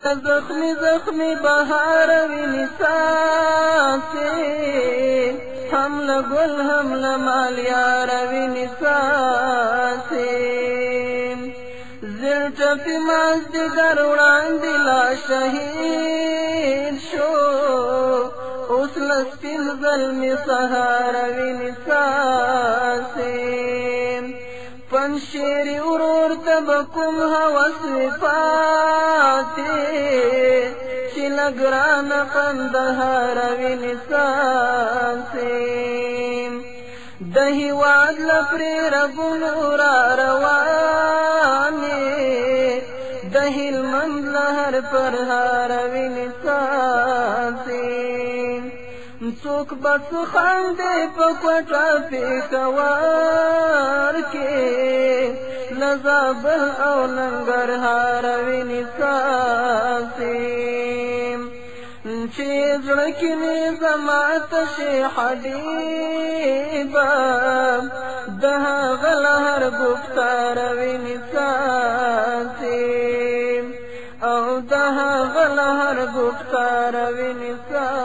زخمی زخمی بہار وینی سانسے حمل گل حمل مال یار وینی سانسے زل چپی مازدیگر وړاندې لا شهید شو اوس لسپین ظلمی سهار وینی سانسے پنشیری ورور تبکم حوث پاتے چی لگران قندهار وینی سانسیم دهی وعد لپری ربونو را روانی دهی المند لہر پرهار وینی سانسیم څوک بس خاندې په کوټه پېښور کې له زابل او ننګرهار ویني سانسیم چې زړه کې مې زما تشې حبیبه د هغه لهر ګفتار ویني سانسیم او د هغه لهر ګفتار ویني سانسیم